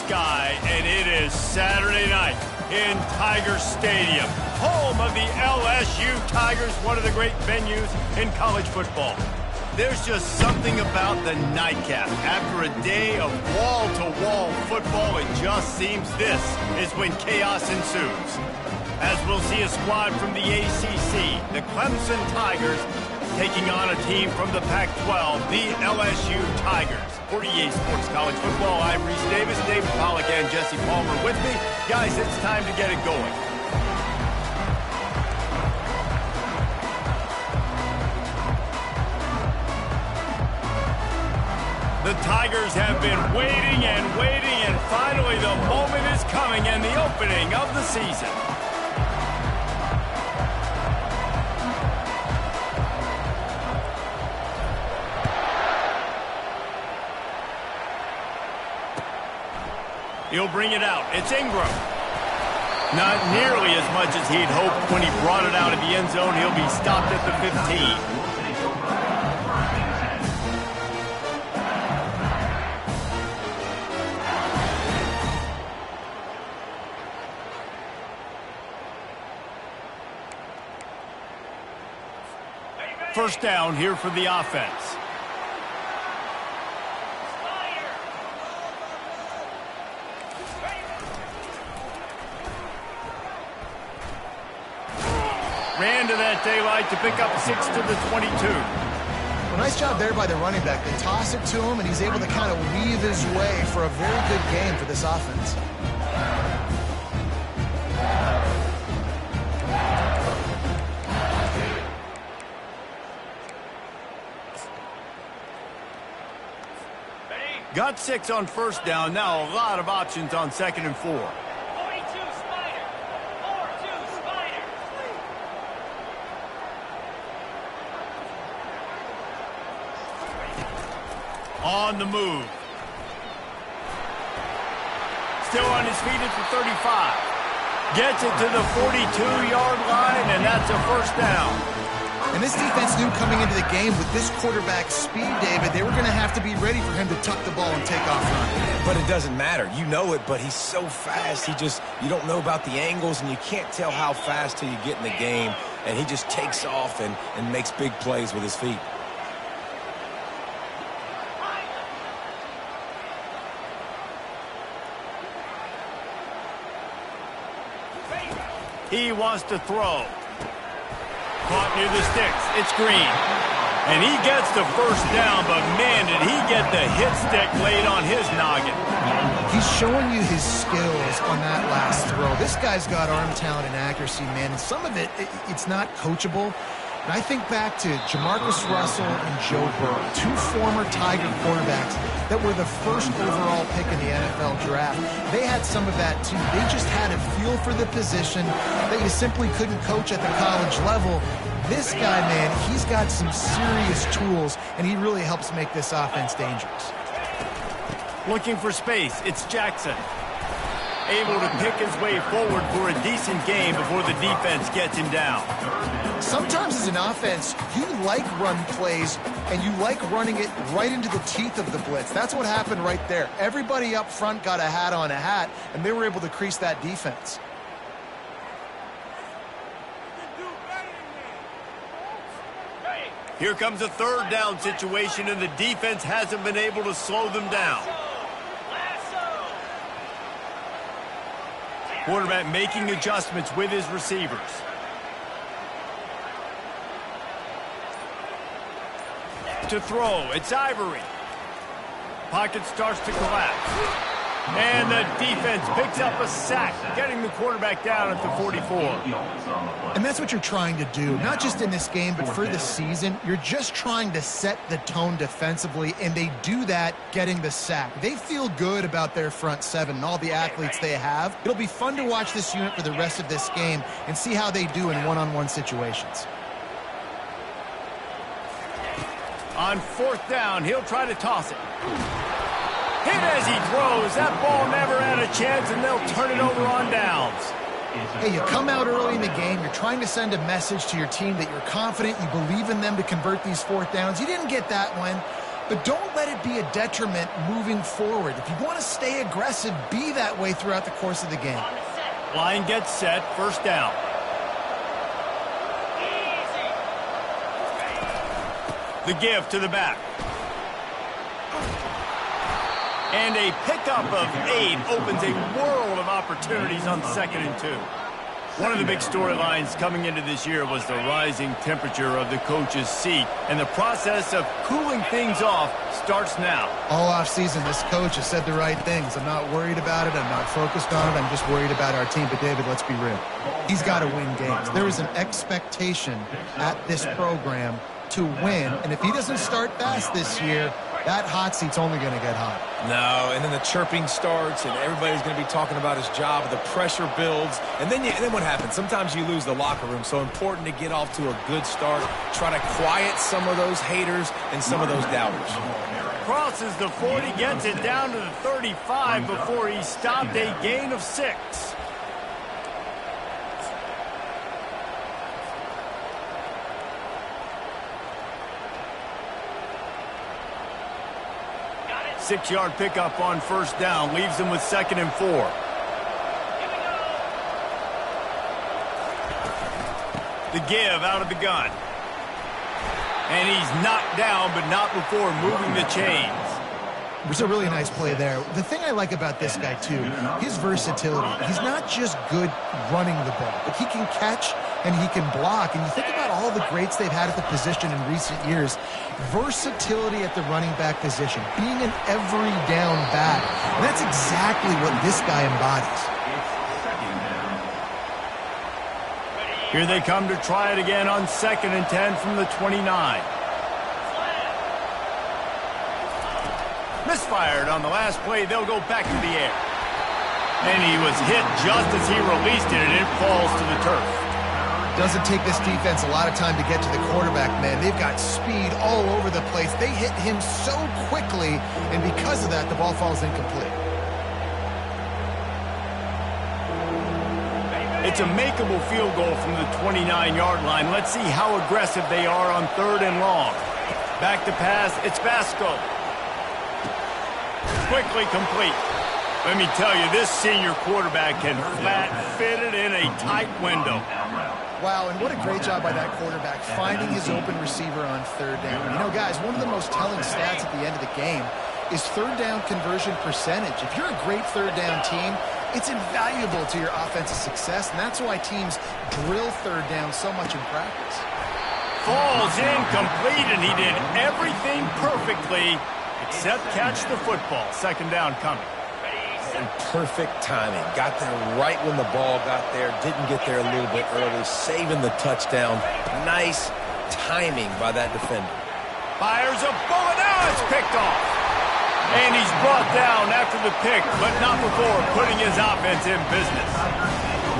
sky, and it is Saturday night in Tiger Stadium, home of the LSU Tigers, one of the great venues in college football. There's just something about the nightcap. After a day of wall-to-wall football, it just seems this is when chaos ensues. As we'll see a squad from the ACC, the Clemson Tigers, taking on a team from the Pac-12, the LSU Tigers. For EA Sports College Football, I'm Reese Davis, David Pollack, and Jesse Palmer with me. Guys, it's time to get it going. The Tigers have been waiting, and finally the moment is coming, and the opening of the season. He'll bring it out. It's Ingram. Not nearly as much as he'd hoped when he brought it out of the end zone. He'll be stopped at the 15. First down here for the offense. Ran to that daylight to pick up 6 to the 22. Well, nice job there by the running back. They toss it to him, and he's able to kind of weave his way for a very good game for this offense. Got 6 on first down. Now a lot of options on 2nd and 4. 42 Spider. 4-2 Spider. On the move. Still on his feet at the 35. Gets it to the 42-yard line, and that's a first down. And this defense knew coming into the game with this quarterback's speed, David, they were going to have to be ready for him to tuck the ball and take off running. But it doesn't matter. You know it, but he's so fast. You don't know about the angles, and you can't tell how fast till you get in the game. And he just takes off and makes big plays with his feet. He wants to throw. Caught near the sticks. It's Green. And he gets the first down, but man, did he get the hit stick laid on his noggin. He's showing you his skills on that last throw. This guy's got arm talent and accuracy, man. And some of it's not coachable. And I think back to Jamarcus Russell and Joe Burrow, 2 former Tiger quarterbacks that were the first overall pick in the NFL draft. They had some of that too. They just had a feel for the position that you simply couldn't coach at the college level. This guy, man, he's got some serious tools, and he really helps make this offense dangerous. Looking for space. It's Jackson. Able to pick his way forward for a decent game before the defense gets him down. Sometimes as an offense, you like run plays, and you like running it right into the teeth of the blitz. That's what happened right there. Everybody up front got a hat on a hat, and they were able to crease that defense. Here comes a 3rd down situation, and the defense hasn't been able to slow them down. Quarterback making adjustments with his receivers. To throw, it's Ivory. Pocket starts to collapse. And the defense picks up a sack, getting the quarterback down at the 44. And that's what you're trying to do, not just in this game, but for the season. You're just trying to set the tone defensively, and they do that getting the sack. They feel good about their front 7 and all the athletes they have. It'll be fun to watch this unit for the rest of this game and see how they do in one-on-one situations. On 4th down, he'll try to toss it. Hit as he throws. That ball never had a chance, and they'll turn it over on downs. Hey, you come out early in the game, you're trying to send a message to your team that you're confident, you believe in them to convert these 4th downs. You didn't get that one. but don't let it be a detriment moving forward. If you want to stay aggressive, be that way throughout the course of the game. Line gets set, first down. The give to the back. And a pickup of 8 opens a world of opportunities on 2nd and 2. One of the big storylines coming into this year was the rising temperature of the coach's seat, and the process of cooling things off starts now. All offseason, this coach has said the right things. I'm not worried about it. I'm not focused on it. I'm just worried about our team. But, David, let's be real. He's got to win games. There is an expectation at this program to win, and if he doesn't start fast this year, that hot seat's only going to get hot. No, and then the chirping starts, and everybody's going to be talking about his job. The pressure builds, and then what happens? Sometimes you lose the locker room, so important to get off to a good start. Try to quiet some of those haters and some of those doubters. Crosses the 40, gets it down to the 35 before he stopped, a gain of 6. 6-yard pickup on first down, leaves him with 2nd and 4. The give out of the gun. And he's knocked down, but not before moving the chains. It was a really nice play there. The thing I like about this guy, too, his versatility. He's not just good running the ball, but he can catch and he can block. And you think about all the greats they've had at the position in recent years. Versatility at the running back position, being an every down back. And that's exactly what this guy embodies. Here they come to try it again on 2nd and 10 from the 29. Misfired on the last play. They'll go back to the air. And he was hit just as he released it, and it falls to the turf. Doesn't take this defense a lot of time to get to the quarterback, man. They've got speed all over the place. They hit him so quickly, and because of that, the ball falls incomplete. It's a makeable field goal from the 29-yard line. Let's see how aggressive they are on 3rd and long. Back to pass. It's Vasco. Quickly complete. Let me tell you, this senior quarterback can flat fit it in a tight window. Wow, and what a great job by that quarterback, finding his open receiver on 3rd down. You know, guys, one of the most telling stats at the end of the game is 3rd down conversion percentage. If you're a great 3rd down team, it's invaluable to your offensive success, and that's why teams drill 3rd down so much in practice. Falls incomplete, and he did everything perfectly except catch the football. 2nd down coming. And perfect timing. Got there right when the ball got there. Didn't get there a little bit early. Saving the touchdown. Nice timing by that defender. Fires a bullet. Now it's picked off. And he's brought down after the pick, but not before putting his offense in business.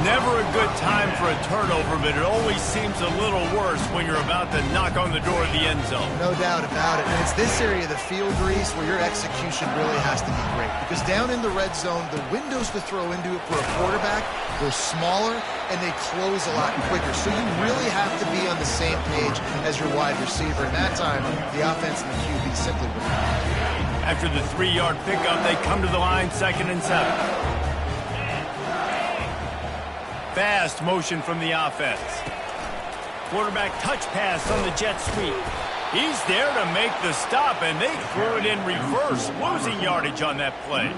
Never a good time for a turnover, but it always seems a little worse when you're about to knock on the door of the end zone. No doubt about it. And it's this area of the field, Reese, where your execution really has to be great. Because down in the red zone, the windows to throw into it for a quarterback, they're smaller and they close a lot quicker. So you really have to be on the same page as your wide receiver. And that time, the offense and the QB simply were not. After the 3-yard pickup, they come to the line, 2nd and 7. Fast motion from the offense. Quarterback touch pass on the jet sweep. He's there to make the stop, and they threw it in reverse, losing yardage on that play.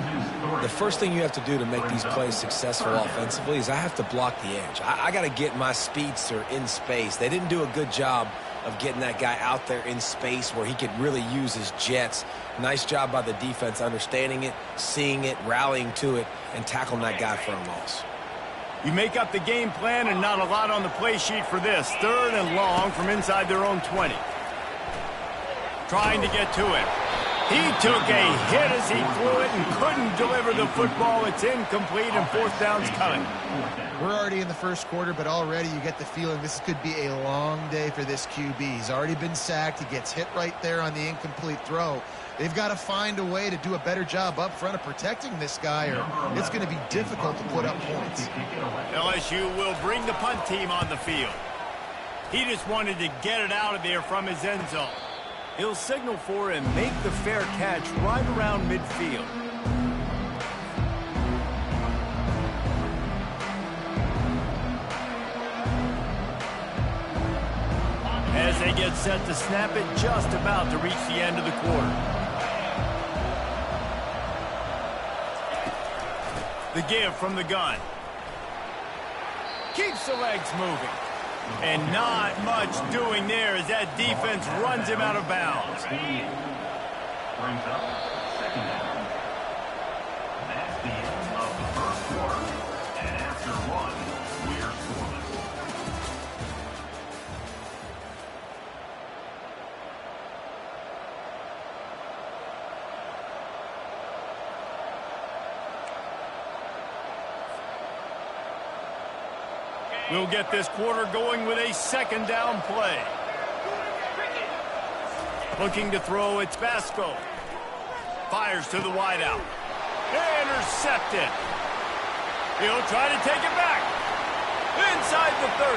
The first thing you have to do to make these plays successful offensively is I have to block the edge. I got to get my speedster in space. They didn't do a good job of getting that guy out there in space where he could really use his jets. Nice job by the defense understanding it, seeing it, rallying to it, and tackling that guy for a loss. You make up the game plan and not a lot on the play sheet for this. 3rd and long from inside their own 20. Trying to get to it. He took a hit as he threw it and couldn't deliver the football. It's incomplete and 4th down's coming. We're already in the first quarter, but already you get the feeling this could be a long day for this QB. He's already been sacked. He gets hit right there on the incomplete throw. They've got to find a way to do a better job up front of protecting this guy, or it's going to be difficult to put up points. LSU will bring the punt team on the field. He just wanted to get it out of there from his end zone. He'll signal for and make the fair catch right around midfield. As they get set to snap it, just about to reach the end of the quarter. The give from the gun. Keeps the legs moving. And not much doing there as that defense runs him out of bounds. Brings up second down. That's the end of the first quarter. And after one, we're scoreless. We'll get this quarter going with a second down play. Looking to throw, it's Vasco. Fires to the wideout. Intercepted. He'll try to take it back. Inside the 30.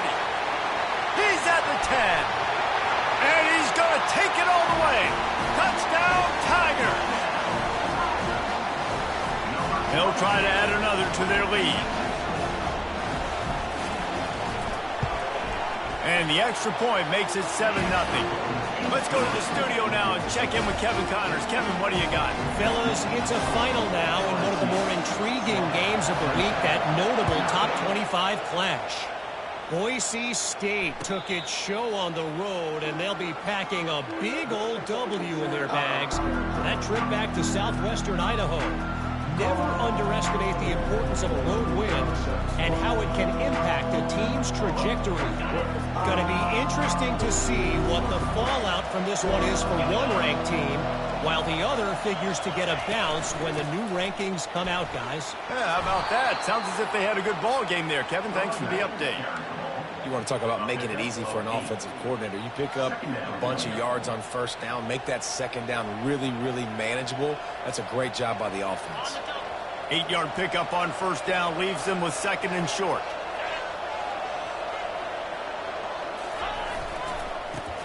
He's at the 10. And he's going to take it all the way. Touchdown, Tigers. They'll try to add another to their lead. And the extra point makes it 7-0. Let's go to the studio now and check in with Kevin Connors. Kevin, what do you got? Fellas, it's a final now in one of the more intriguing games of the week, that notable top 25 clash. Boise State took its show on the road, and they'll be packing a big old W in their bags for that trip back to southwestern Idaho. Never underestimate the importance of a road win and how it can impact a team's trajectory. Going to be interesting to see what the fallout from this one is for one ranked team, while the other figures to get a bounce when the new rankings come out, guys. Yeah, how about that? Sounds as if they had a good ball game there, Kevin. Thanks for the update. You want to talk about making it easy for an offensive coordinator. You pick up a bunch of yards on first down, make that second down really, really manageable. That's a great job by the offense. 8-yard pickup on first down leaves them with second and short.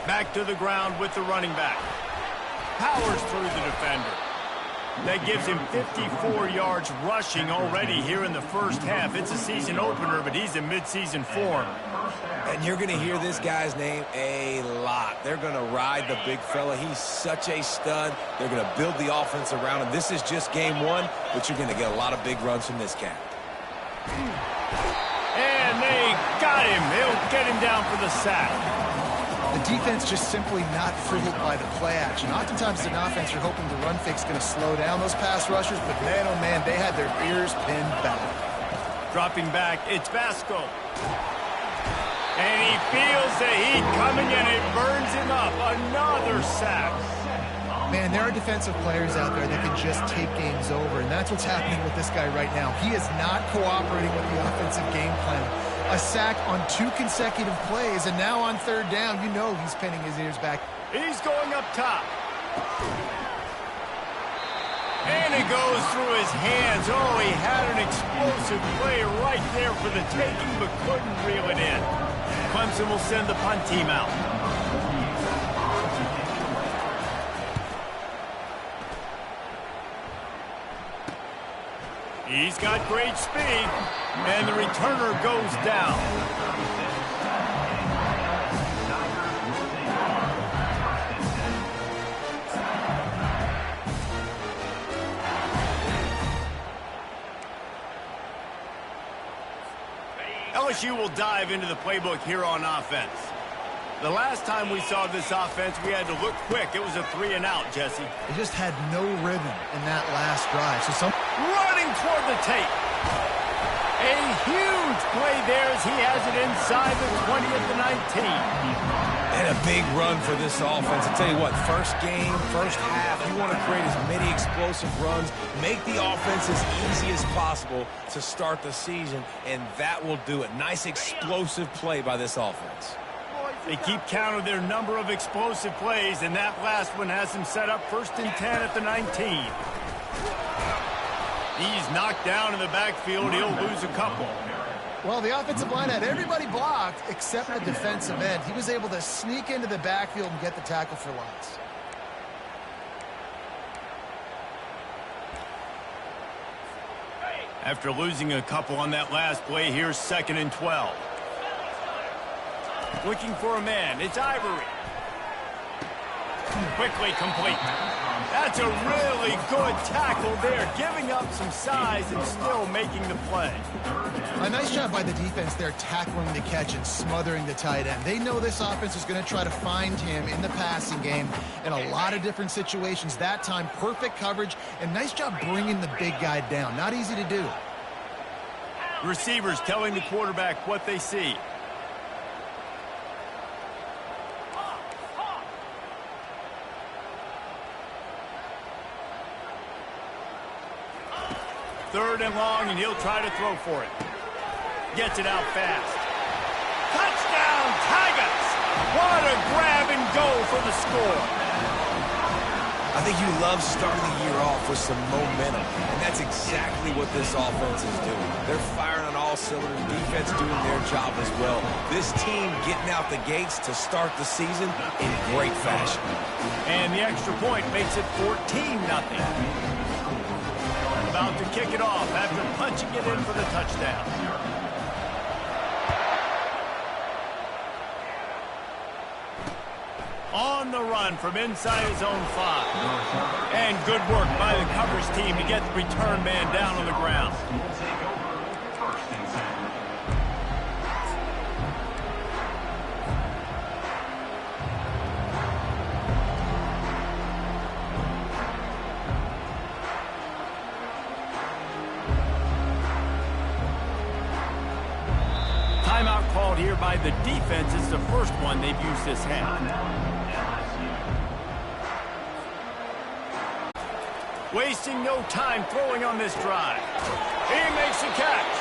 Back to the ground with the running back. Powers through the defender. That gives him 54 yards rushing already here in the first half. It's a season opener, but he's in midseason form. And you're going to hear this guy's name a lot. They're going to ride the big fella. He's such a stud. They're going to build the offense around him. This is just game one, but you're going to get a lot of big runs from this cat. And they got him. They'll get him down for the sack. The defense just simply not fooled by the play action. Oftentimes, as an offense, you're hoping the run fix going to slow down those pass rushers, but man, oh man, they had their ears pinned back. Dropping back, it's Vasco. And he feels the heat coming, and it burns him up. Another sack. Man, there are defensive players out there that can just take games over, and that's what's happening with this guy right now. He is not cooperating with the offensive game plan. A sack on 2 consecutive plays, and now on third down, you know he's pinning his ears back. He's going up top. And it goes through his hands. Oh, he had an explosive play right there for the taking, but couldn't reel it in. Clemson will send the punt team out. He's got great speed, and the returner goes down. LSU will dive into the playbook here on offense. The last time we saw this offense, we had to look quick. It was a 3-and-out, Jesse. They just had no rhythm in that last drive. So running toward the tape. A huge play there as he has it inside the 20 at the 19. And a big run for this offense. I'll tell you what, first game, first half, you want to create as many explosive runs, make the offense as easy as possible to start the season, and that will do it. Nice explosive play by this offense. They keep count of their number of explosive plays, and that last one has them set up 1st and 10 at the 19. He's knocked down in the backfield. He'll lose a couple. well, the offensive line had everybody blocked except the defensive end. He was able to sneak into the backfield and get the tackle for loss. After losing a couple on that last play, here's 2nd and 12. Looking for a man. It's Ivory. Quickly complete. That's a really good tackle there, giving up some size and still making the play. A nice job by the defense there, tackling the catch and smothering the tight end. They know this offense is going to try to find him in the passing game in a lot of different situations. That time, perfect coverage, and nice job bringing the big guy down. Not easy to do. Receivers telling the quarterback what they see. Third and long, and he'll try to throw for it. Gets it out fast. Touchdown, Tigers! What a grab and go for the score. I think you love starting the year off with some momentum, and that's exactly what this offense is doing. They're firing on all cylinders, defense doing their job as well. This team getting out the gates to start the season in great fashion. And the extra point makes it 14-0. About to kick it off after punching it in for the touchdown. On the run from inside his own 5. And good work by the coverage team to get the return man down on the ground. Timeout called here by the defense. It's the first one they've used this half. Wasting no time throwing on this drive. He makes a catch.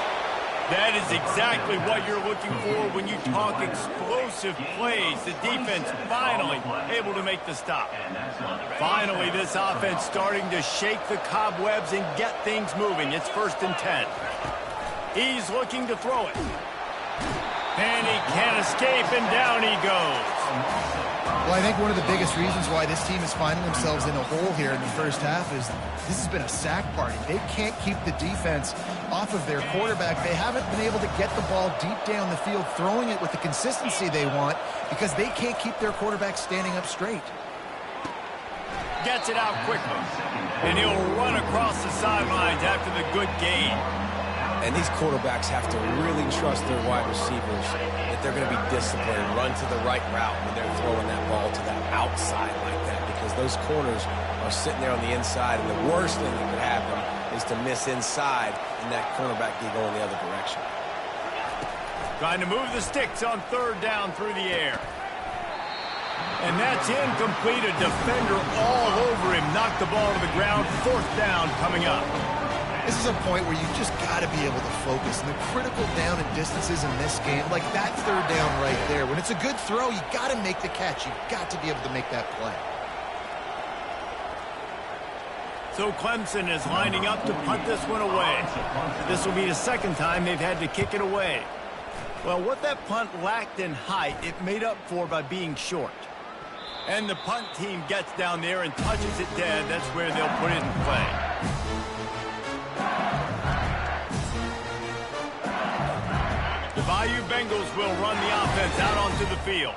That is exactly what you're looking for when you talk explosive plays. The defense finally able to make the stop. Finally, this offense starting to shake the cobwebs and get things moving. It's 1st and 10. He's looking to throw it. And he can't escape, and down he goes. Well, I think one of the biggest reasons why this team is finding themselves in a hole here in the first half is this has been a sack party. They can't keep the defense off of their quarterback. They haven't been able to get the ball deep down the field, throwing it with the consistency they want because they can't keep their quarterback standing up straight. Gets it out quickly, and he'll run across the sidelines after the good gain. And these quarterbacks have to really trust their wide receivers that they're going to be disciplined, run to the right route when they're throwing that ball to that outside like that, because those corners are sitting there on the inside, and the worst thing that could happen is to miss inside and that cornerback get going the other direction. Trying to move the sticks on 3rd down through the air. And that's incomplete. A defender all over him. Knocked the ball to the ground. 4th down coming up. This is a point where you've just got to be able to focus. And the critical down and distances in this game, like that 3rd down right there, when it's a good throw, you got to make the catch. You've got to be able to make that play. So Clemson is lining up to punt this one away. This will be the 2nd time they've had to kick it away. Well, what that punt lacked in height, it made up for by being short. And the punt team gets down there and touches it dead. That's where they'll put it in play. The Bayou Bengals will run the offense out onto the field.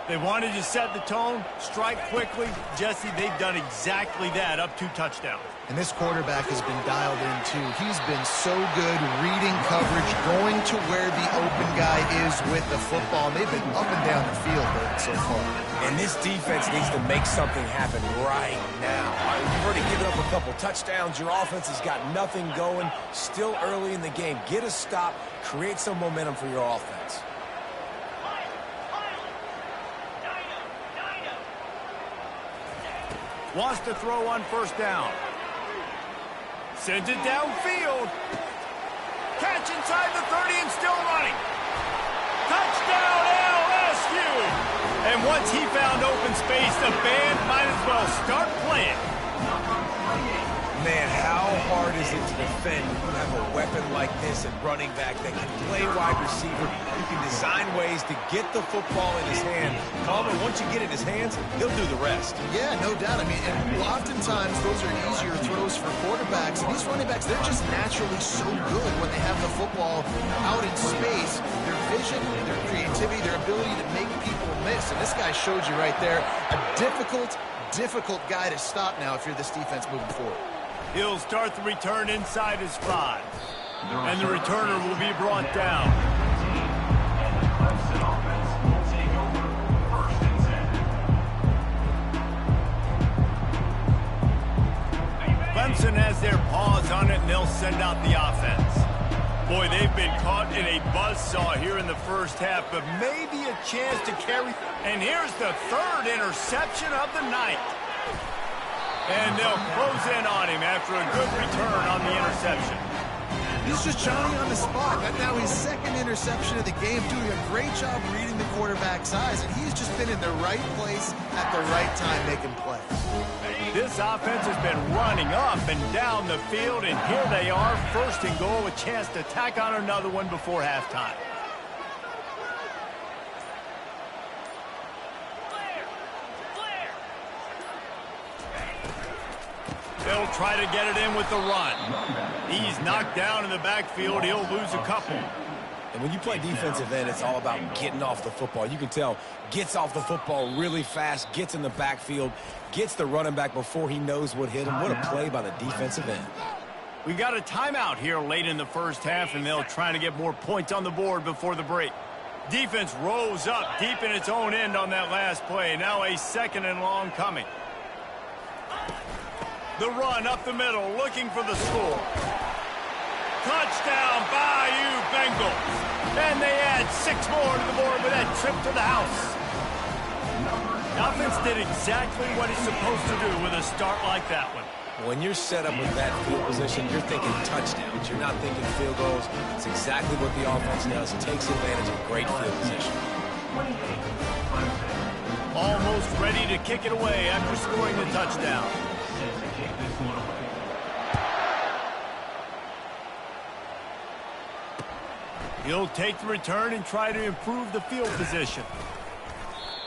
They wanted to set the tone, strike quickly. Jesse, they've done exactly that, up 2 touchdowns. And this quarterback has been dialed in, too. He's been so good reading coverage, going to where the open guy is with the football. They've been up and down the field so far. And this defense needs to make something happen right now. You've already given up a couple touchdowns. Your offense has got nothing going. Still early in the game. Get a stop. Create some momentum for your offense. Wants to throw on 1st down. Sends it downfield. Catch inside the 30 and still running. Touchdown LSU! And once he found open space, the band might as well start playing. Man, how hard is it to defend when you have a weapon like this at running back that can play wide receiver? You can design ways to get the football in his hand. Palmer, once you get it in his hands, he'll do the rest. Yeah, no doubt. I mean, and oftentimes those are easier throws for quarterbacks. And these running backs, they're just naturally so good when they have the football out in space. Their vision, their creativity, their ability to make people miss. And this guy showed you right there a difficult guy to stop now if you're this defense moving forward. He'll start the return inside his 5. And the returner will be brought down. And the Clemson offense will take over 1st and 10. Clemson has their paws on it, and they'll send out the offense. Boy, they've been caught in a buzzsaw here in the first half, but maybe a chance to carry. And here's the 3rd interception of the night. And they'll close in on him after a good return on the interception. He's just Johnny on the spot. Now his 2nd interception of the game, doing a great job reading the quarterback's eyes, and he's just been in the right place at the right time making plays. This offense has been running up and down the field, and here they are, 1st and goal, a chance to tack on another one before halftime. They'll try to get it in with the run. He's knocked down in the backfield. He'll lose a couple. And when you play defensive end, it's all about getting off the football. You can tell, gets off the football really fast, gets in the backfield, gets the running back before he knows what hit him. What a play by the defensive end. We got a timeout here late in the first half, and they'll try to get more points on the board before the break. Defense rose up deep in its own end on that last play. Now a 2nd and long coming. The run up the middle, looking for the score. Touchdown, Bayou Bengals. And they add 6 more to the board with that trip to the house. The offense did exactly what it's supposed to do with a start like that one. When you're set up with that field position, you're thinking touchdowns. You're not thinking field goals. It's exactly what the offense does. It takes advantage of great field position. Almost ready to kick it away after scoring the touchdown. He'll take the return and try to improve the field position.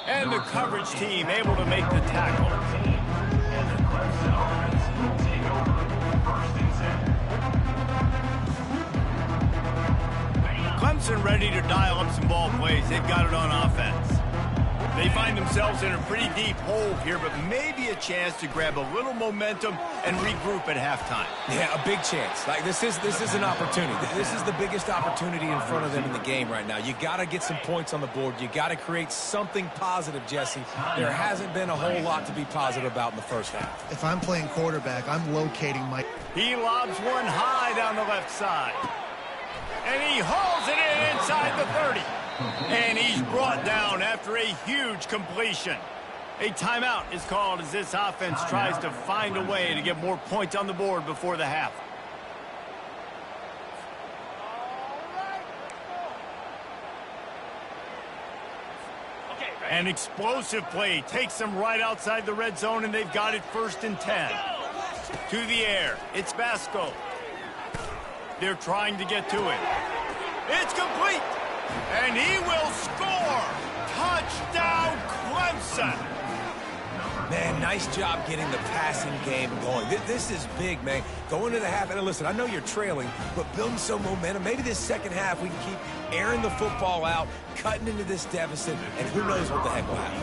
And the coverage team able to make the tackle. And the Clemson offense will take over 1st and 10. Clemson ready to dial up some ball plays. They've got it on offense. They find themselves in a pretty deep hole here, but maybe a chance to grab a little momentum and regroup at halftime. Yeah, a big chance. Like this is an opportunity. This is the biggest opportunity in front of them in the game right now. You got to get some points on the board. You got to create something positive, Jesse. There hasn't been a whole lot to be positive about in the first half. If I'm playing quarterback, I'm locating my... He lobs one high down the left side. And he hauls it in inside the 30. And he's brought down after a huge completion. A timeout is called as this offense tries to find a way to get more points on the board before the half. An explosive play takes them right outside the red zone, and they've got it 1st and 10. To the air, it's Vasco. They're trying to get to it. It's complete, and he will score. Touchdown, Clemson. Man, nice job getting the passing game going. This is big, man. Going into the half, and listen, I know you're trailing, but building some momentum. Maybe this second half we can keep airing the football out, cutting into this deficit, and who knows what the heck will happen.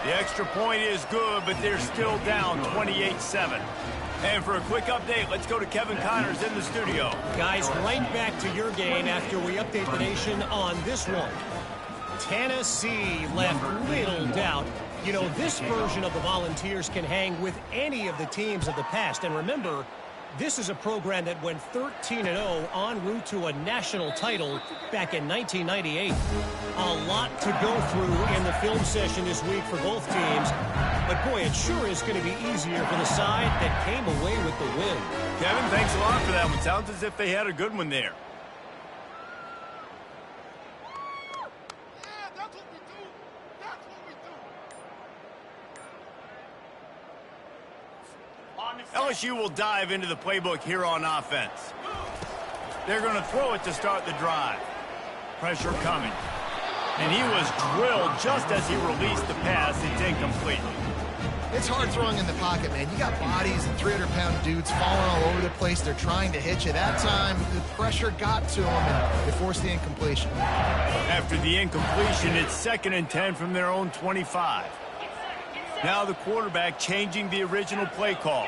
The extra point is good, but they're still down 28-7. And for a quick update, let's go to Kevin Connors in the studio. Guys, right back to your game after we update the nation on this one. Tennessee left little doubt. You know, this version of the Volunteers can hang with any of the teams of the past. And remember, this is a program that went 13-0 en route to a national title back in 1998. A lot to go through in the film session this week for both teams. But, boy, it sure is going to be easier for the side that came away with the win. Kevin, thanks a lot for that one. Sounds as if they had a good one there. LSU will dive into the playbook here on offense. They're going to throw it to start the drive. Pressure coming. And he was drilled just as he released the pass. It's incomplete. It's hard throwing in the pocket, man. You got bodies and 300-pound dudes falling all over the place. They're trying to hit you. That time, the pressure got to him, and they forced the incompletion. After the incompletion, it's 2nd and 10 from their own 25. Now the quarterback changing the original play call.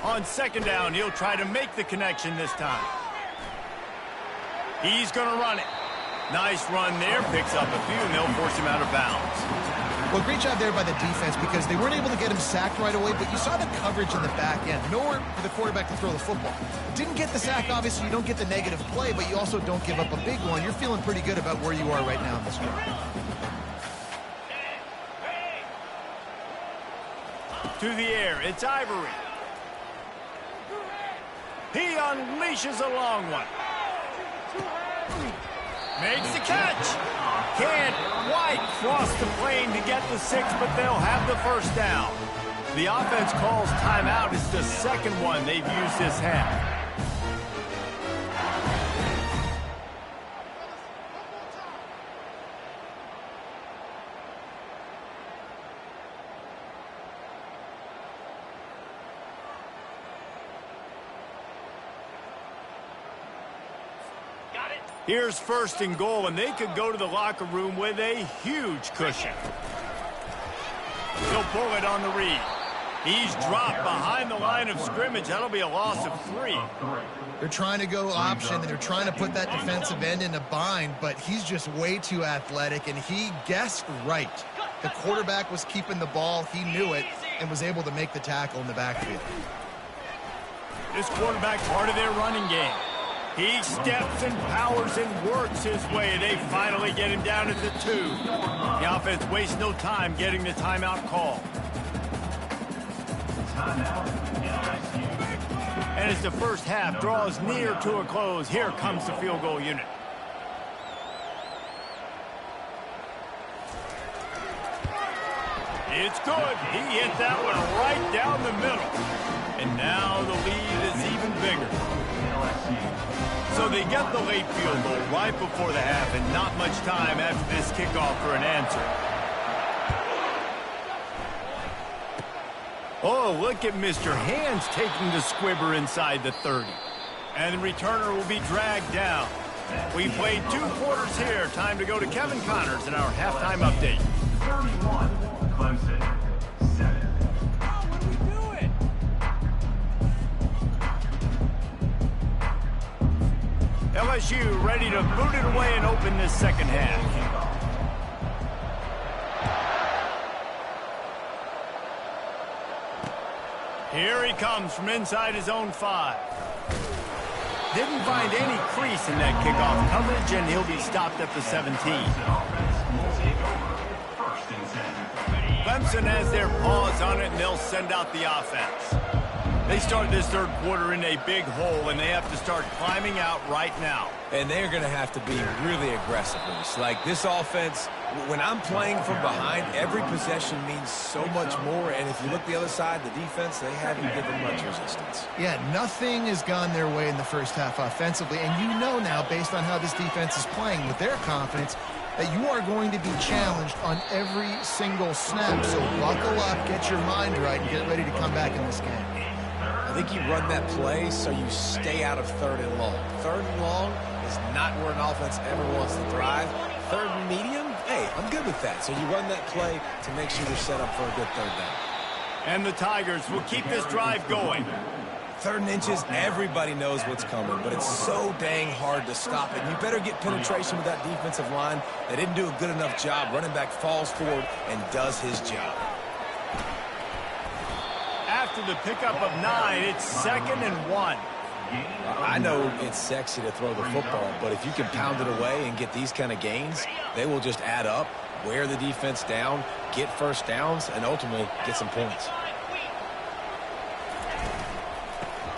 On 2nd down, he'll try to make the connection this time. He's going to run it. Nice run there. Picks up a few, and they'll force him out of bounds. Well, great job there by the defense because they weren't able to get him sacked right away, but you saw the coverage in the back end. Nowhere for the quarterback to throw the football. Didn't get the sack, obviously. You don't get the negative play, but you also don't give up a big one. You're feeling pretty good about where you are right now in this game. To the air, it's Ivory. He unleashes a long one. Makes the catch. Can't quite cross the plane to get the 6, but they'll have the first down. The offense calls timeout. It's the second one they've used this half. Here's 1st and goal, and they could go to the locker room with a huge cushion. He'll pull it on the read. He's dropped behind the line of scrimmage. That'll be a loss of 3. They're trying to go option, and they're trying to put that defensive end in a bind, but he's just way too athletic, and he guessed right. The quarterback was keeping the ball. He knew it and was able to make the tackle in the backfield. This quarterback part of their running game. He steps and powers and works his way. They finally get him down at the 2. The offense wastes no time getting the timeout call. And as the first half draws near to a close, here comes the field goal unit. It's good. He hit that one right down the middle. And now the lead is even bigger. So they get the late field goal right before the half, and not much time after this kickoff for an answer. Oh, look at Mr. Hands taking the squibber inside the 30. And the returner will be dragged down. We played 2 quarters here. Time to go to Kevin Connors in our halftime update. 31, Clemson, 7. LSU ready to boot it away and open this second half. Here he comes from inside his own 5. Didn't find any crease in that kickoff coverage, and he'll be stopped at the 17. Clemson has their paws on it, and they'll send out the offense. They start this 3rd quarter in a big hole, and they have to start climbing out right now. And they're going to have to be really aggressive. Like this offense, when I'm playing from behind, every possession means so much more. And if you look the other side, the defense, they haven't given much resistance. Yeah, nothing has gone their way in the first half offensively. And you know now, based on how this defense is playing with their confidence, that you are going to be challenged on every single snap. So buckle up, get your mind right, and get ready to come back in this game. I think you run that play so you stay out of 3rd and long. 3rd and long is not where an offense ever wants to thrive. 3rd and medium, hey, I'm good with that. So you run that play to make sure you're set up for a good 3rd down. And the Tigers will keep this drive going. 3rd and inches, everybody knows what's coming, but it's so dang hard to stop it. You better get penetration with that defensive line. They didn't do a good enough job. Running back falls forward and does his job. After the pickup of 9, it's 2nd and 1. I know it's sexy to throw the football, but if you can pound it away and get these kind of gains, they will just add up, wear the defense down, get first downs, and ultimately get some points.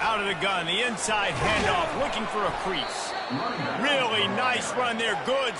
Out of the gun, the inside handoff, looking for a crease. Really nice run there. Good.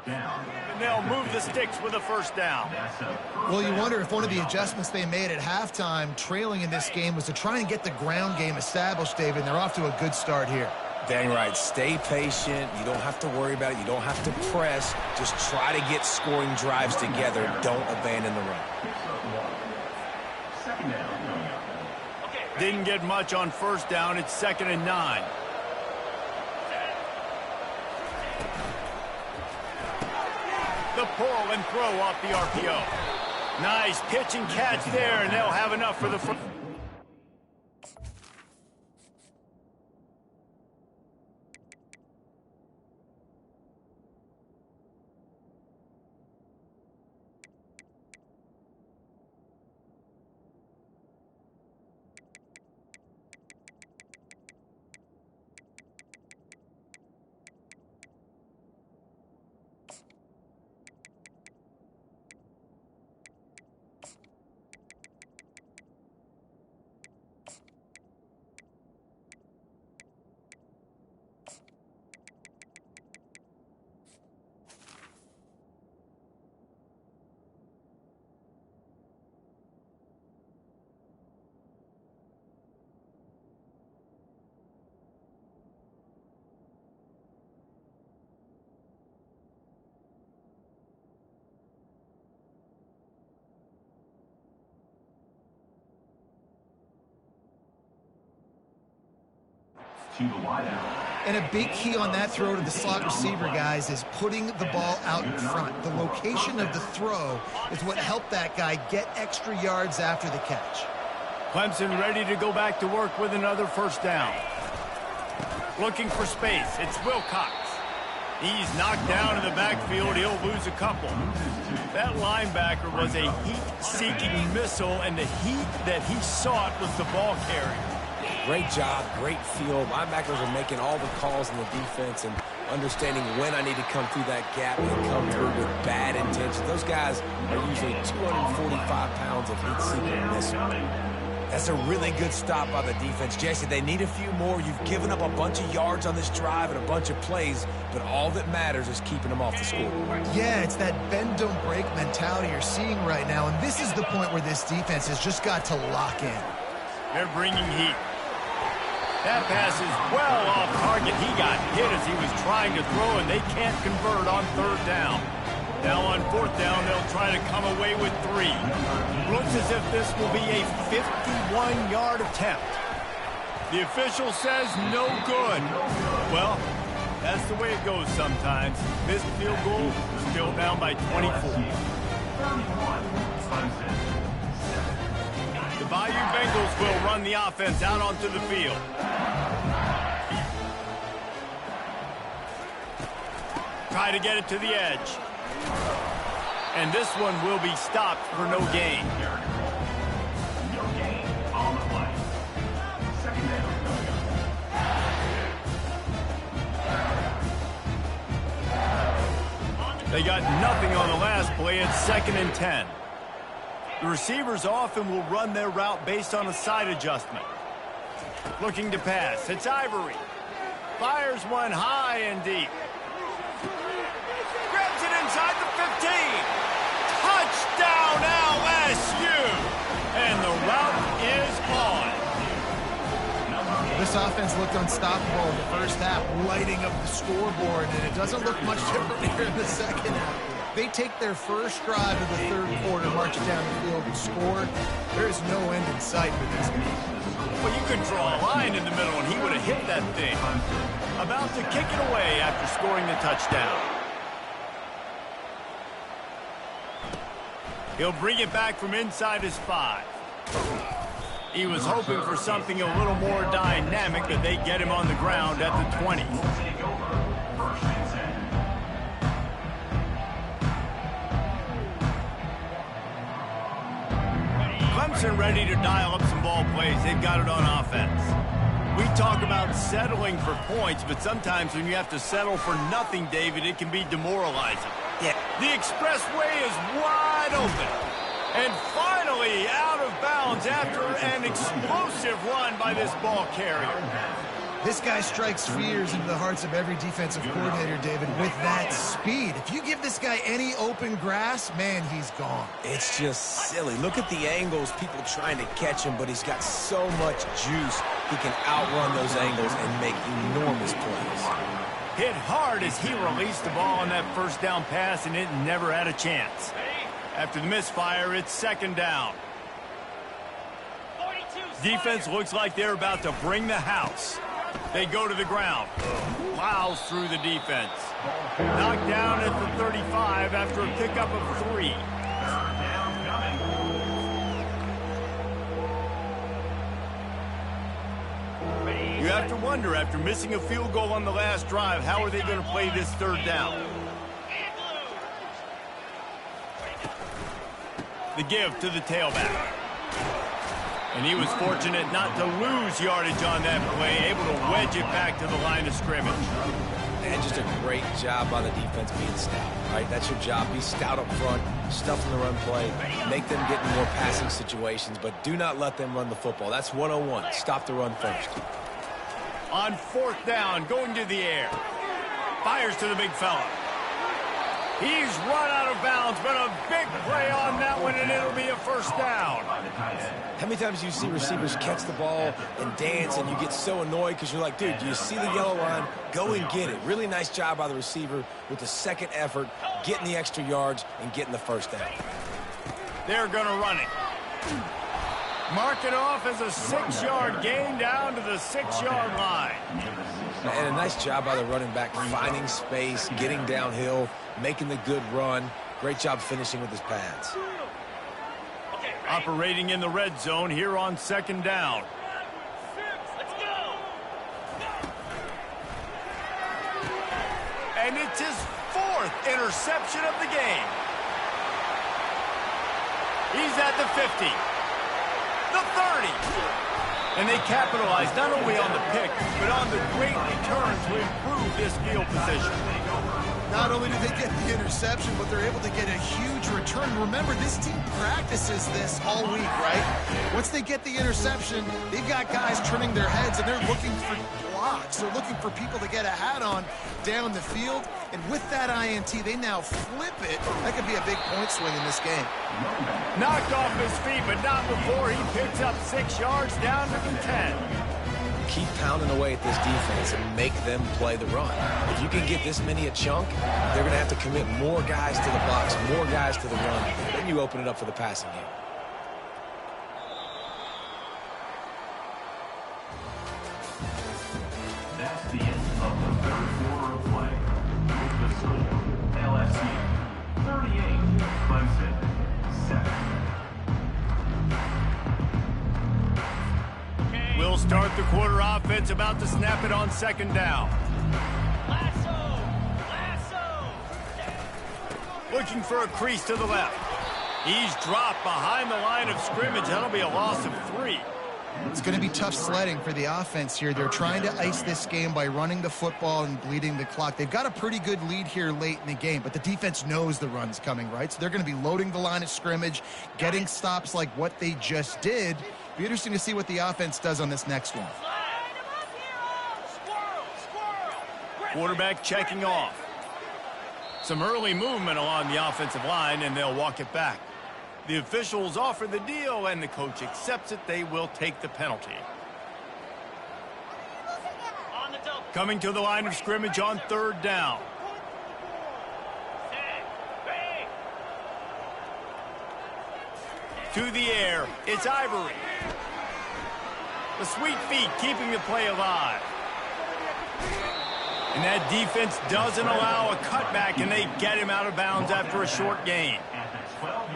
down. And they'll move the sticks with a first down. Well, you wonder if one of the adjustments they made at halftime, trailing in this game, was to try and get the ground game established, David, and they're off to a good start here. Dang right. Stay patient. You don't have to worry about it. You don't have to press. Just try to get scoring drives together. Don't abandon the run. Second down. Didn't get much on first down. It's 2nd and 9. The pull and throw off the RPO. Nice pitch and catch there, and they'll have enough for the first. To the wideout. And a big key on that throw to the slot receiver, guys, is putting the ball out in front. The location of the throw is what helped that guy get extra yards after the catch. Clemson ready to go back to work with another first down. Looking for space. It's Wilcox. He's knocked down in the backfield. He'll lose a couple. That linebacker was a heat-seeking missile, and the heat that he sought was the ball carrier. Great job, great field. Linebackers are making all the calls in the defense and understanding when I need to come through that gap and come through with bad intentions. Those guys are usually 245 pounds of heat-seeking missile. That's a really good stop by the defense. Jesse, they need a few more. You've given up a bunch of yards on this drive and a bunch of plays, but all that matters is keeping them off the scoreboard. Yeah, it's that bend-don't-break mentality you're seeing right now, and this is the point where this defense has just got to lock in. They're bringing heat. That pass is well off target. He got hit as he was trying to throw, and they can't convert on 3rd down. Now on 4th down, they'll try to come away with 3. Looks as if this will be a 51-yard attempt. The official says no good. Well, that's the way it goes sometimes. Missed field goal, still down by 24. The Bayou Bengals will run the offense out onto the field. Try to get it to the edge. And this one will be stopped for no gain. No gain on the play. Second down. They got nothing on the last play. It's 2nd and 10. The receivers often will run their route based on a side adjustment. Looking to pass. It's Ivory. Fires one high and deep. Grabs it inside the 15. Touchdown LSU. And the route is on. This offense looked unstoppable in the first half, lighting up the scoreboard, and it doesn't look much different here in the second half. They take their first drive of the 3rd quarter, march it down the field, and score. There is no end in sight for this game. Well, you could draw a line in the middle, and he would have hit that thing. About to kick it away after scoring the touchdown. He'll bring it back from inside his 5. He was hoping for something a little more dynamic, but they get him on the ground at the 20. Clemson ready to dial up some ball plays. They've got it on offense. We talk about settling for points, but sometimes when you have to settle for nothing, David, it can be demoralizing. Yeah. The expressway is wide open. And finally out of bounds after an explosive run by this ball carrier. This guy strikes fears into the hearts of every defensive coordinator, David, with that speed. If you give this guy any open grass, man, he's gone. It's just silly. Look at the angles, people trying to catch him, but he's got so much juice. He can outrun those angles and make enormous plays. Hit hard as he released the ball on that first down pass, and it never had a chance. After the misfire, it's second down. Defense looks like they're about to bring the house. They go to the ground. Plows through the defense. Knocked down at the 35 after a pickup of 3. You have to wonder, after missing a field goal on the last drive, how are they going to play this third down? The give to the tailback. And he was fortunate not to lose yardage on that play, able to wedge it back to the line of scrimmage. And just a great job by the defense being stout, right? That's your job. Be stout up front, stuff in the run play, make them get in more passing situations, but do not let them run the football. That's 101. Stop the run first. On fourth down, going to the air. Fires to the big fella. He's run out of bounds, but a big play on that one, and it'll be a first down. How many times do you see receivers catch the ball and dance, and you get so annoyed because you're like, dude, do you see the yellow line? Go and get it. Really nice job by the receiver with the second effort, getting the extra yards and getting the first down. They're going to run it. Mark it off as a 6-yard gain down to the 6-yard line. And a nice job by the running back, finding space, getting downhill, making the good run. Great job finishing with his pads. Operating in the red zone here on second down. Let's go. And it's his 4th interception of the game. He's at the 50. The 30. And they capitalize not only on the pick, but on the great return to improve this field position. Not only do they get the interception, but they're able to get a huge return. Remember, this team practices this all week, right? Once they get the interception, they've got guys turning their heads, and they're looking for blocks. They're looking for people to get a hat on down the field. And with that INT, they now flip it. That could be a big point swing in this game. Knocked off his feet, but not before he picks up 6 yards down to the 10. Keep pounding away at this defense and make them play the run. If you can get this many a chunk, they're going to have to commit more guys to the box, more guys to the run. Then you open it up for the passing game. That's the end of the third quarter of play. With the score, LSU 38, Clemson 7. We'll start the quarter offense, about to snap it on second down. Looking for a crease to the left. He's dropped behind the line of scrimmage. That'll be a loss of 3. It's going to be tough sledding for the offense here. They're trying to ice this game by running the football and bleeding the clock. They've got a pretty good lead here late in the game, but the defense knows the run's coming, right? So they're going to be loading the line of scrimmage, getting stops like what they just did. Be interesting to see what the offense does on this next one. Quarterback checking off. Some early movement along the offensive line, and they'll walk it back. The officials offer the deal, and the coach accepts it. They will take the penalty. Coming to the line of scrimmage on third down. To the air, it's Ivory. The sweet feet keeping the play alive. And that defense doesn't allow a cutback, and they get him out of bounds after a short gain.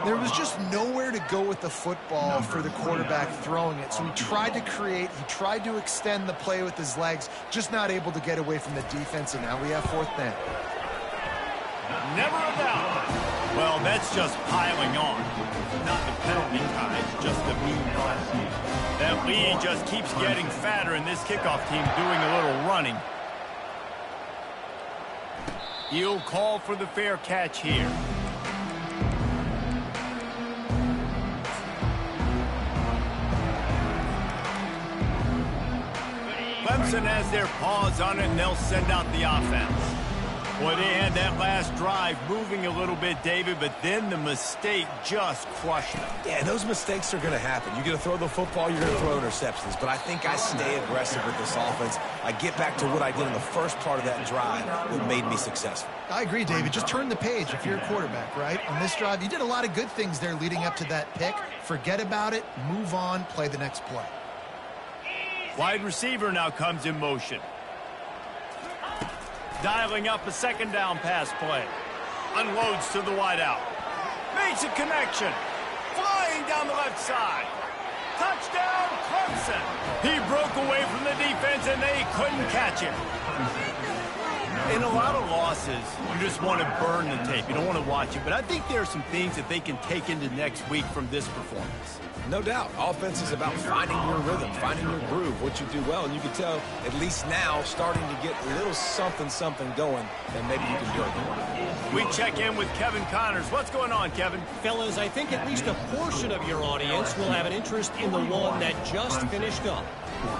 There was just nowhere to go with the football for the quarterback throwing it. So he tried to create, he tried to extend the play with his legs, just not able to get away from the defense, and now we have fourth down. Never a doubt. Well, that's just piling on. Not the penalty kind, just the mean. That lead just keeps getting fatter, and this kickoff team doing a little running. He'll call for the fair catch here. Clemson has their paws on it, and they'll send out the offense. Boy, they had that last drive moving a little bit, David, but then the mistake just crushed them. Yeah, those mistakes are going to happen. You're going to throw the football, you're going to throw interceptions. But I think I stay aggressive with this offense. I get back to what I did in the first part of that drive that made me successful. I agree, David. Just turn the page if you're a quarterback, right? On this drive, you did a lot of good things there leading up to that pick. Forget about it, move on, play the next play. Wide receiver now comes in motion. Dialing up a second down pass play. Unloads to the wideout. Makes a connection. Flying down the left side. Touchdown, Clemson. He broke away from the defense, and they couldn't catch him. In a lot of losses, you just want to burn the tape. You don't want to watch it. But I think there are some things that they can take into next week from this performance. No doubt. Offense is about finding your rhythm, finding your groove, what you do well. And you can tell, at least now, starting to get a little something going, then maybe you can do it. We check in with Kevin Connors. What's going on, Kevin? Fellas, I think at least a portion of your audience will have an interest in the one that just finished up.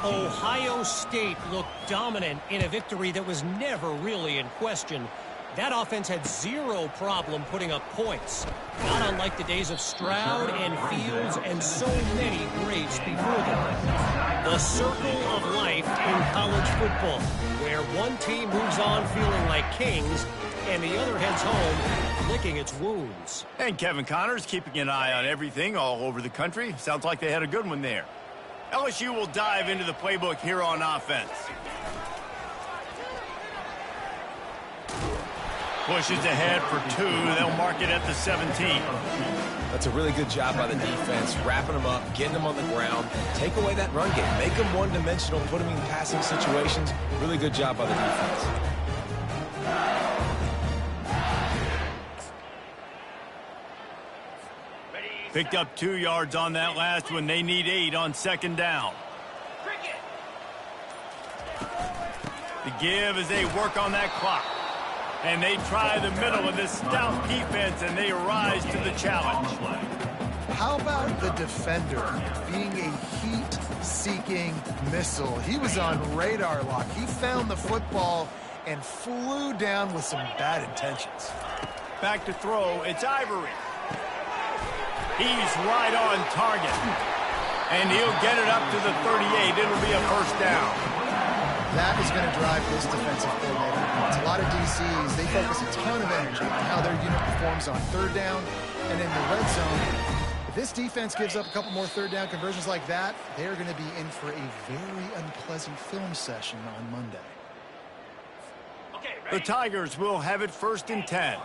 Ohio State looked dominant in a victory that was never really in question. That offense had zero problem putting up points. Not unlike the days of Stroud and Fields and so many greats before them. The circle of life in college football, where one team moves on feeling like kings and the other heads home licking its wounds. And Kevin Connors keeping an eye on everything all over the country. Sounds like they had a good one there. LSU will dive into the playbook here on offense. Pushes ahead for 2. They'll mark it at the 17. That's a really good job by the defense, wrapping them up, getting them on the ground. Take away that run game. Make them one-dimensional, put them in passing situations. Really good job by the defense. Picked up 2 yards on that last one. They need 8 on second down. The give as they work on that clock. And they try the middle of this stout defense, and they rise to the challenge. How about the defender being a heat-seeking missile? He was on radar lock. He found the football and flew down with some bad intentions. Back to throw, it's Ivory. He's right on target. And he'll get it up to the 38. It'll be a first down. That is going to drive this defensive coordinator. It's a lot of DCs. They focus a ton of energy on how their unit performs on third down and in the red zone. If this defense gives up a couple more third down conversions like that, they're going to be in for a very unpleasant film session on Monday. The Tigers will have it 1st and 10.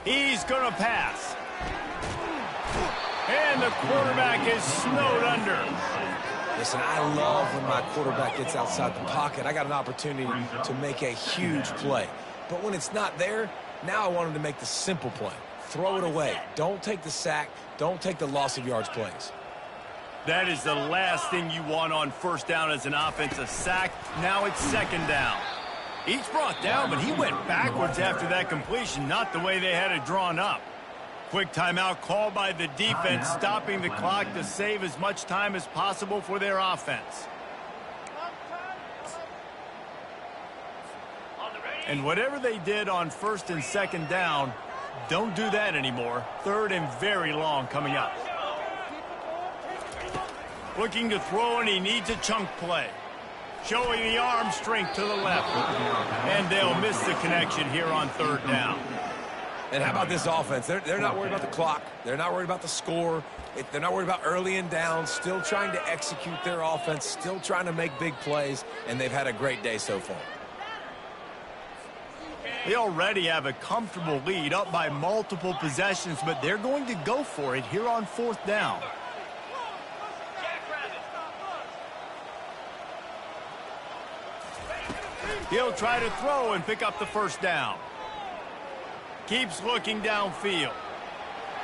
He's going to pass. And the quarterback is snowed under. Listen, I love when my quarterback gets outside the pocket. I got an opportunity to make a huge play. But when it's not there, now I want him to make the simple play. Throw it away. Don't take the sack. Don't take the loss of yards plays. That is the last thing you want on first down as an offensive sack. Now it's second down. Each brought down, but he went backwards after that completion, not the way they had it drawn up. Quick timeout called by the defense, stopping the clock to save as much time as possible for their offense. And whatever they did on 1st and 2nd down, don't do that anymore. 3rd and very long coming up. Looking to throw, and he needs a chunk play. Showing the arm strength to the left. And they'll miss the connection here on 3rd down. And how about this offense? They're not worried about the clock. They're not worried about the score. They're not worried about early and down. Still trying to execute their offense. Still trying to make big plays. And they've had a great day so far. They already have a comfortable lead, up by multiple possessions, but they're going to go for it here on 4th down. He'll try to throw and pick up the first down. Keeps looking downfield.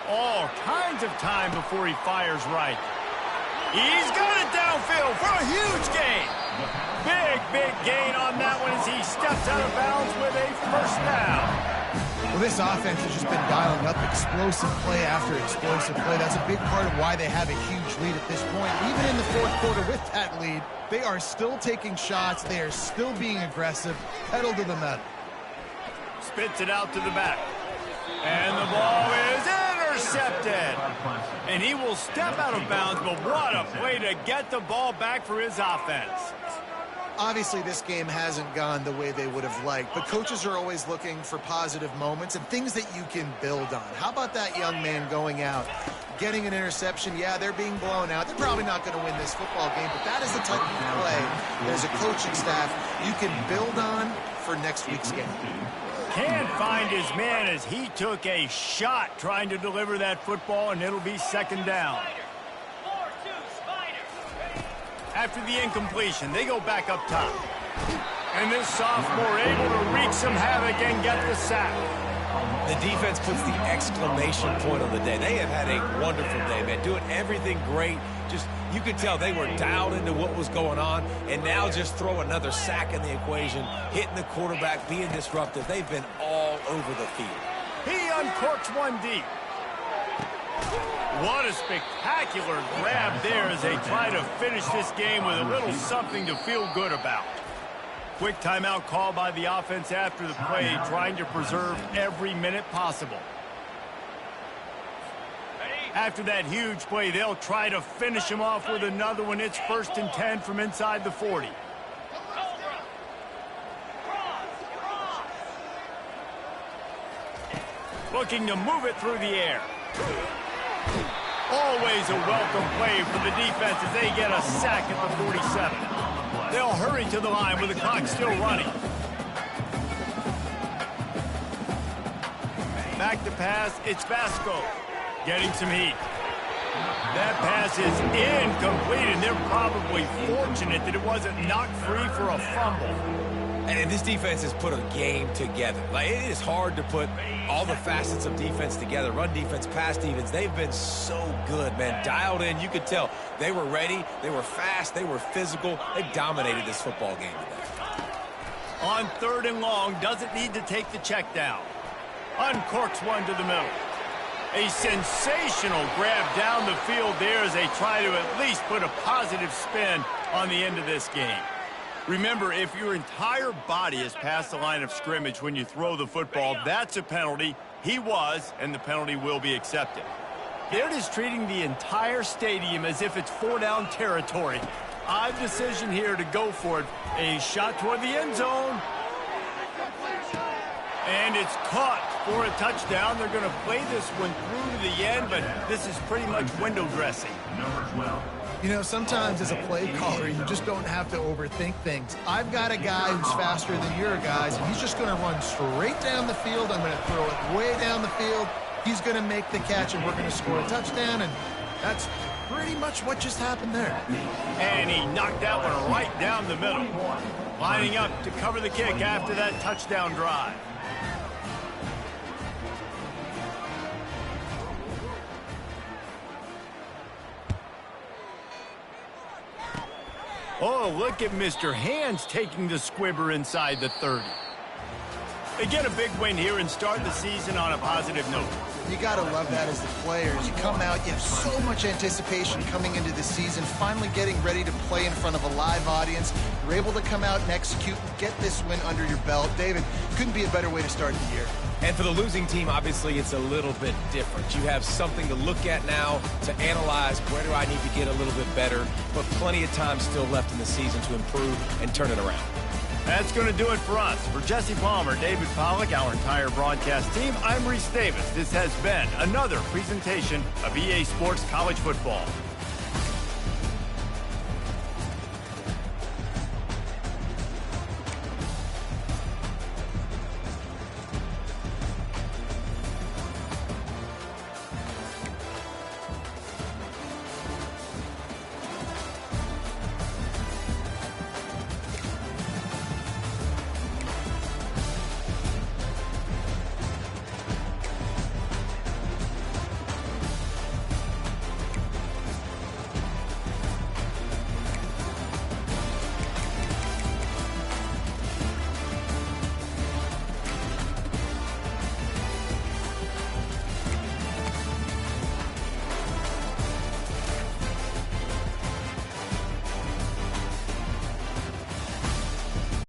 All kinds of time before he fires right. He's got it downfield for a huge gain. Big gain on that one as he steps out of bounds with a first down. Well, Well, this offense has just been dialing up explosive play after explosive play. That's a big part of why they have a huge lead at this point. Even in the fourth quarter with that lead, they are still taking shots. They are still being aggressive. Pedal to the metal. Spits it out to the back. And the ball is intercepted. And he will step out of bounds, but what a play to get the ball back for his offense. Obviously, this game hasn't gone the way they would have liked, but coaches are always looking for positive moments and things that you can build on. How about that young man going out, getting an interception? Yeah, they're being blown out. They're probably not going to win this football game, but that is the type of play that as a coaching staff you can build on for next week's game. Can't find his man as he took a shot trying to deliver that football, and it'll be second down. After the incompletion, they go back up top. And this sophomore able to wreak some havoc and get the sack. The defense puts the exclamation point on the day. They have had a wonderful day, man. Doing everything great. Just, you could tell they were dialed into what was going on. And now just throw another sack in the equation, hitting the quarterback, being disruptive. They've been all over the field. He uncorks one deep. What a spectacular grab there as they try to finish this game with a little something to feel good about. Quick timeout call by the offense after the play, trying to preserve every minute possible. After that huge play, they'll try to finish him off with another one. It's 1st and 10 from inside the 40. Looking to move it through the air. Always a welcome play for the defense as they get a sack at the 47. They'll hurry to the line with the clock still running. Back to pass, it's Vasco getting some heat. That pass is incomplete, and they're probably fortunate that it wasn't knocked free for a fumble. And this defense has put a game together. Like, it is hard to put all the facets of defense together. Run defense, pass defense. They've been so good, man. Dialed in. You could tell they were ready. They were fast. They were physical. They dominated this football game today. On 3rd and long, doesn't need to take the check down. Uncorks one to the middle. A sensational grab down the field there as they try to at least put a positive spin on the end of this game. Remember, if your entire body is past the line of scrimmage when you throw the football, that's a penalty. He was, and the penalty will be accepted. They're just treating the entire stadium as if it's 4-down territory. Odd decision here to go for it. A shot toward the end zone. And it's caught for a touchdown. They're going to play this one through to the end, but this is pretty much window dressing. Number 12. You know, sometimes as a play caller, you just don't have to overthink things. I've got a guy who's faster than your guys, and he's just going to run straight down the field. I'm going to throw it way down the field. He's going to make the catch, and we're going to score a touchdown, and that's pretty much what just happened there. And he knocked that one right down the middle. Lining up to cover the kick after that touchdown drive. Oh, look at Mr. Hands taking the squibber inside the 30. They get a big win here and start the season on a positive note. You got to love that as the players. You come out, you have so much anticipation coming into the season, finally getting ready to play in front of a live audience. You're able to come out and execute and get this win under your belt. David, couldn't be a better way to start the year. And for the losing team, obviously, it's a little bit different. You have something to look at now, to analyze where do I need to get a little bit better, but plenty of time still left in the season to improve and turn it around. That's going to do it for us. For Jesse Palmer, David Pollack, our entire broadcast team, I'm Reese Davis. This has been another presentation of EA Sports College Football.